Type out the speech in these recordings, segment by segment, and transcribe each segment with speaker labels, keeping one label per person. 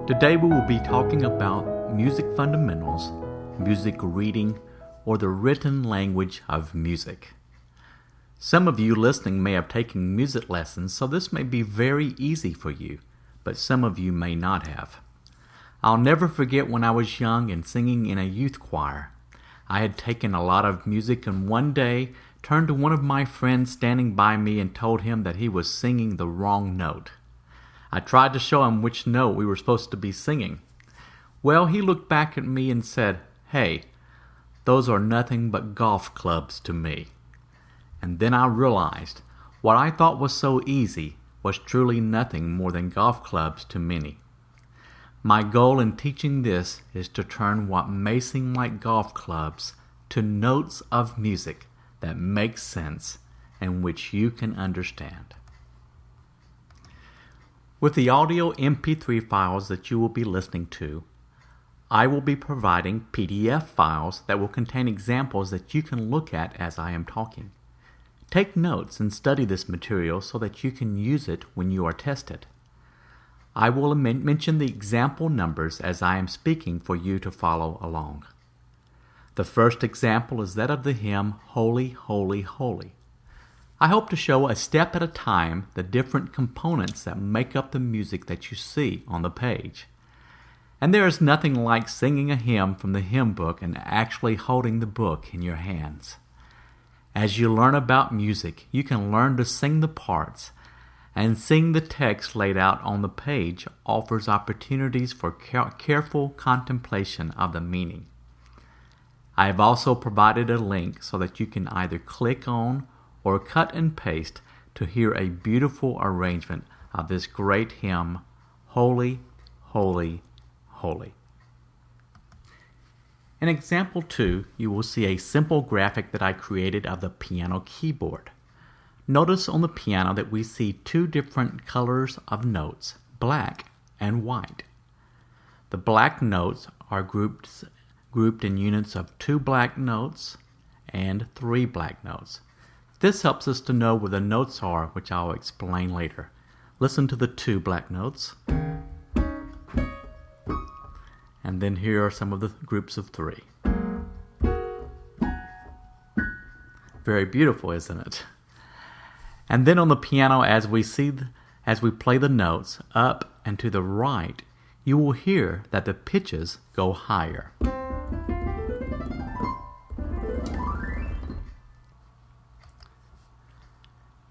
Speaker 1: Today we will be talking about music fundamentals, music reading, or the written language of music. Some of you listening may have taken music lessons, so this may be very easy for you, but some of you may not have. I'll never forget when I was young and singing in a youth choir. I had taken a lot of music and one day turned to one of my friends standing by me and told him that he was singing the wrong note. I tried to show him which note we were supposed to be singing. Well, he looked back at me and said, "Hey, those are nothing but golf clubs to me." And then I realized what I thought was so easy was truly nothing more than golf clubs to many. My goal in teaching this is to turn what may seem like golf clubs to notes of music that make sense and which you can understand. With the audio MP3 files that you will be listening to, I will be providing PDF files that will contain examples that you can look at as I am talking. Take notes and study this material so that you can use it when you are tested. I will mention the example numbers as I am speaking for you to follow along. The first example is that of the hymn, Holy, Holy, Holy. I hope to show a step at a time the different components that make up the music that you see on the page. And there is nothing like singing a hymn from the hymn book and actually holding the book in your hands. As you learn about music, you can learn to sing the parts, and seeing the text laid out on the page offers opportunities for careful contemplation of the meaning. I have also provided a link so that you can either click on or cut and paste to hear a beautiful arrangement of this great hymn, Holy, Holy, Holy. In example 2, you will see a simple graphic that I created of the piano keyboard. Notice on the piano that we see two different colors of notes, black and white. The black notes are grouped in units of 2 black notes and 3 black notes. This helps us to know where the notes are, which I'll explain later. Listen to the 2 black notes. And then here are some of the groups of 3. Very beautiful, isn't it? And then on the piano, as we play the notes up and to the right, you will hear that the pitches go higher.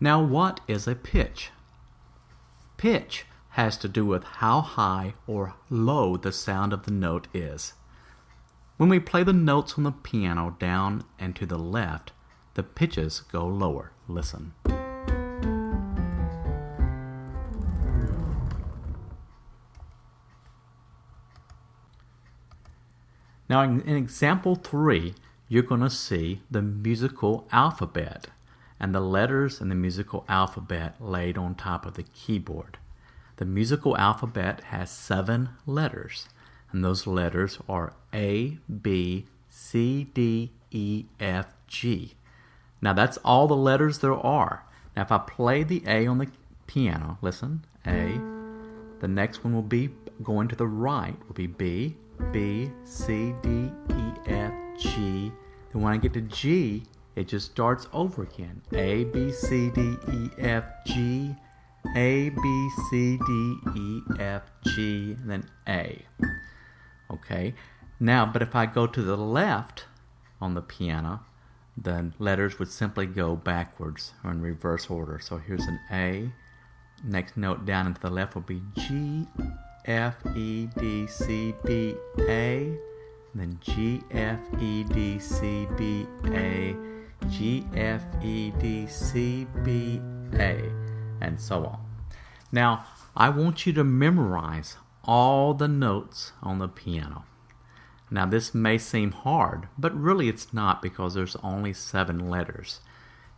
Speaker 1: Now, what is a pitch? Pitch has to do with how high or low the sound of the note is. When we play the notes on the piano down and to the left, the pitches go lower. Listen. Now, in example 3, you're going to see the musical alphabet and the letters in the musical alphabet laid on top of the keyboard. The musical alphabet has 7 letters, and those letters are A, B, C, D, E, F, G. Now that's all the letters there are. Now if I play the A on the piano, listen, A, the next one will be going to the right, will be B, B, C, D, E, F, G. Then when I get to G, it just starts over again. A, B, C, D, E, F, G, A, B, C, D, E, F, G, and then A. Okay, now, but if I go to the left on the piano, the letters would simply go backwards or in reverse order. So here's an A. Next note down into the left will be G, F, E, D, C, B, A. And then G, F, E, D, C, B, A. G, F, E, D, C, B, A. And so on. Now, I want you to memorize all the notes on the piano. Now, this may seem hard, but really it's not because there's only 7 letters.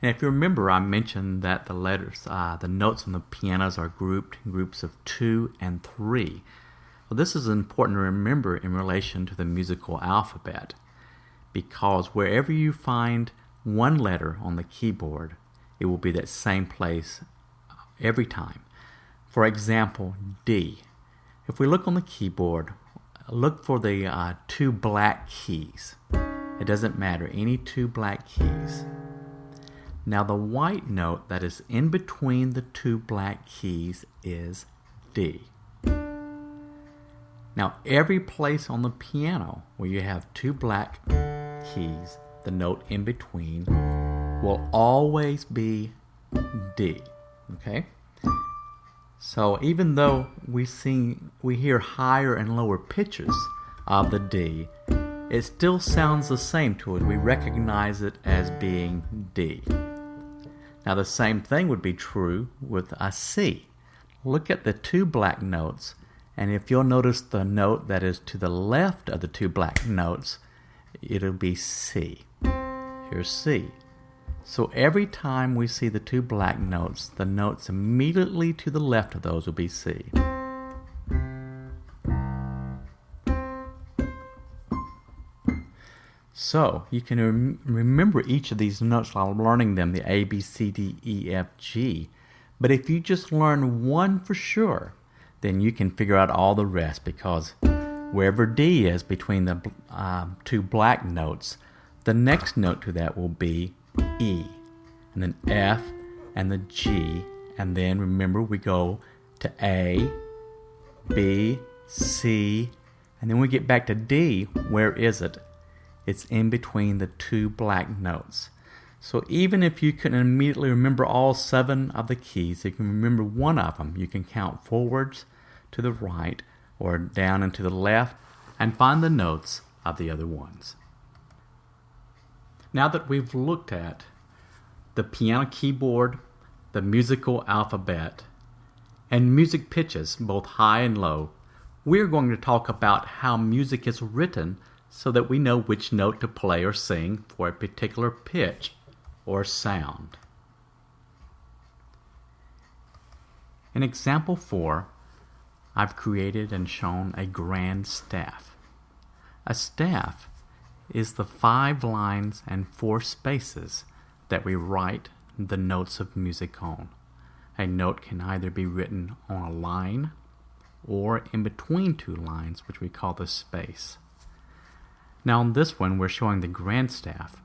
Speaker 1: And if you remember, I mentioned that the notes on the pianos are grouped in groups of 2 and 3. Well, this is important to remember in relation to the musical alphabet, because wherever you find one letter on the keyboard, it will be that same place every time. For example, D. If we look on the keyboard, look for the two black keys. It doesn't matter, any two black keys. Now the white note that is in between the two black keys is D. Now every place on the piano where you have two black keys, the note in between will always be D. Okay? So even though we hear higher and lower pitches of the D, it still sounds the same to us. We recognize it as being D. Now the same thing would be true with a C. Look at the two black notes, and if you'll notice the note that is to the left of the two black notes, it'll be C. Here's C. So every time we see the two black notes, the notes immediately to the left of those will be C. So you can remember each of these notes while learning them, the A, B, C, D, E, F, G. But if you just learn one for sure, then you can figure out all the rest, because wherever D is between the two black notes, the next note to that will be E, and then F, and the G, and then remember we go to A, B, C, and then we get back to D. Where is it? It's in between the two black notes. So even if you couldn't immediately remember all 7 of the keys, you can remember one of them. You can count forwards to the right or down and to the left and find the notes of the other ones. Now that we've looked at the piano keyboard, the musical alphabet, and music pitches, both high and low, we're going to talk about how music is written so that we know which note to play or sing for a particular pitch or sound. In example 4, I've created and shown a grand staff. A staff is the 5 lines and 4 spaces that we write the notes of music on. A note can either be written on a line or in between 2 lines, which we call the space. Now on this one, we're showing the grand staff.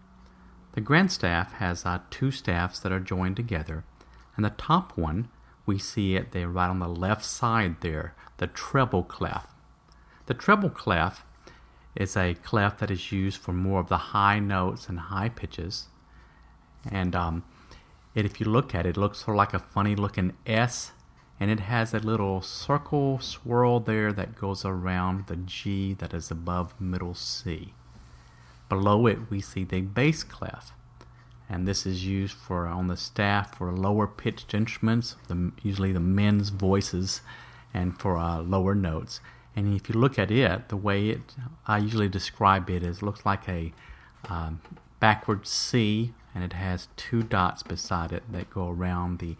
Speaker 1: The grand staff has 2 staffs that are joined together, and the top one, we see it there right on the left side there, the treble clef. The treble clef is a clef that is used for more of the high notes and high pitches, and if you look at it, it looks sort of like a funny looking S, and it has a little circle swirl there that goes around the G that is above middle C. Below it we see the bass clef, and this is used for on the staff for lower pitched instruments, usually the men's voices, and for lower notes. And if you look at it, the way I usually describe it is it looks like a backward C, and it has 2 dots beside it that go around the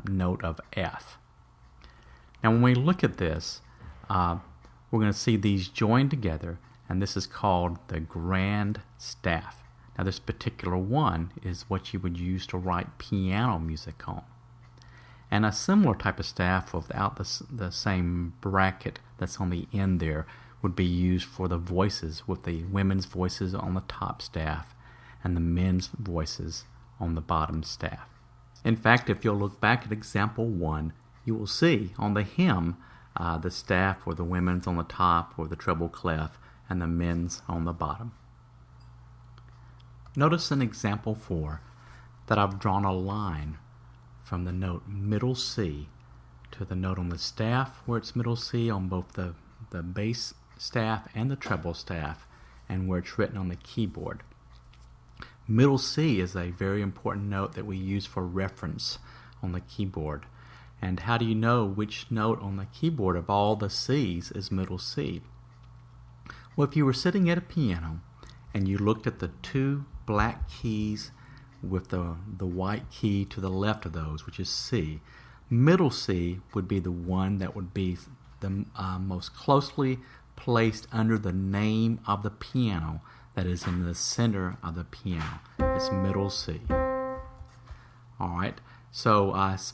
Speaker 1: note of F. Now when we look at this, we're going to see these joined together, and this is called the grand staff. Now this particular one is what you would use to write piano music on. And a similar type of staff without the same bracket that's on the end there would be used for the voices, with the women's voices on the top staff and the men's voices on the bottom staff. In fact, if you'll look back at example 1, you will see on the hymn the staff or the women's on the top or the treble clef and the men's on the bottom. Notice in example 4 that I've drawn a line from the note middle C to the note on the staff where it's middle C on both the bass staff and the treble staff, and where it's written on the keyboard. Middle C is a very important note that we use for reference on the keyboard. And how do you know which note on the keyboard of all the C's is middle C? Well, if you were sitting at a piano and you looked at the 2 black keys with the white key to the left of those, which is C, middle C would be the one that would be the most closely placed under the name of the piano that is in the center of the piano. It's middle C. Alright, So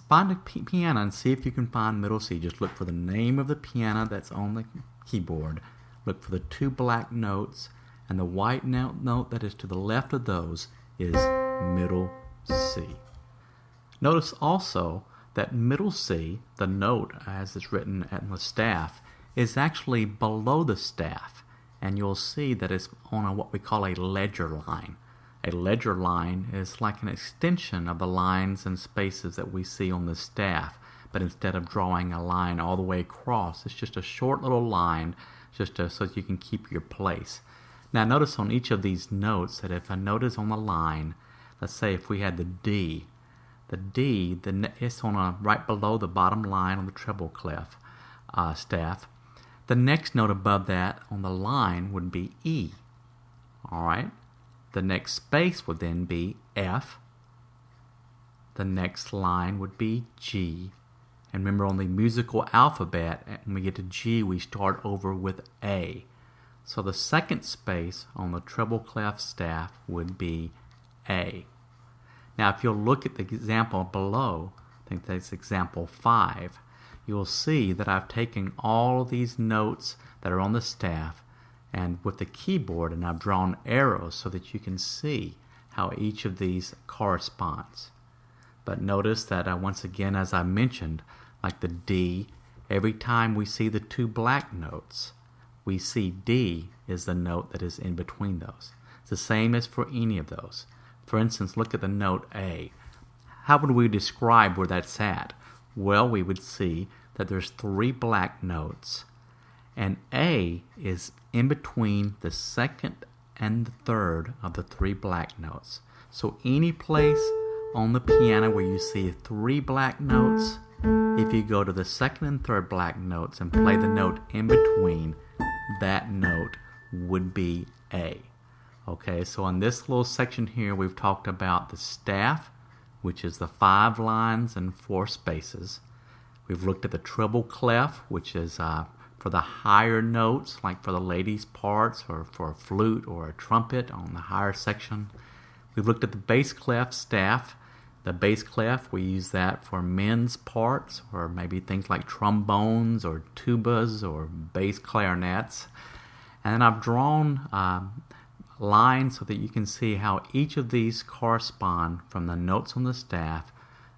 Speaker 1: find a piano and see if you can find middle C. Just look for the name of the piano that's on the keyboard. Look for the two black notes, and the white note that is to the left of those is middle C. Notice also that middle C, the note as it's written on the staff, is actually below the staff, and you'll see that it's on what we call a ledger line. A ledger line is like an extension of the lines and spaces that we see on the staff, but instead of drawing a line all the way across, it's just a short little line so that you can keep your place. Now notice on each of these notes that if a note is on the line, let's say if we had the D, it's on right below the bottom line on the treble clef staff. The next note above that on the line would be E. All right. The next space would then be F. The next line would be G. And remember, on the musical alphabet, when we get to G, we start over with A. So the second space on the treble clef staff would be A. Now, if you'll look at the example below, I think that's example 5, you'll see that I've taken all of these notes that are on the staff and with the keyboard, and I've drawn arrows so that you can see how each of these corresponds. But notice that once again, as I mentioned, like the D, every time we see the two black notes, we see D is the note that is in between those. It's the same as for any of those. For instance, look at the note A. How would we describe where that's at? Well, we would see that there's 3 black notes, and A is in between the second and the third of the 3 black notes. So any place on the piano where you see 3 black notes, if you go to the second and third black notes and play the note in between, that note would be A. Okay, so in this little section here, we've talked about the staff, which is the 5 lines and 4 spaces. We've looked at the treble clef, which is for the higher notes, like for the ladies' parts or for a flute or a trumpet on the higher section. We've looked at the bass clef staff. The bass clef, we use that for men's parts, or maybe things like trombones or tubas or bass clarinets. And then I've drawn lines so that you can see how each of these correspond from the notes on the staff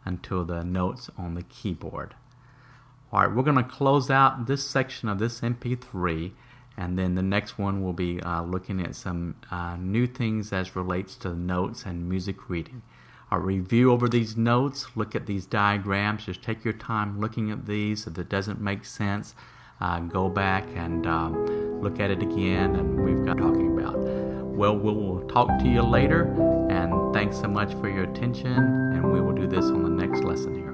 Speaker 1: until the notes on the keyboard. All right, we're going to close out this section of this MP3, and then the next one will be looking at some new things as relates to notes and music reading. I'll review over these notes, look at these diagrams, just take your time looking at these. If it doesn't make sense, go back and look at it again, and we've got talking about. Well, we'll talk to you later, and thanks so much for your attention, and we will do this on the next lesson here.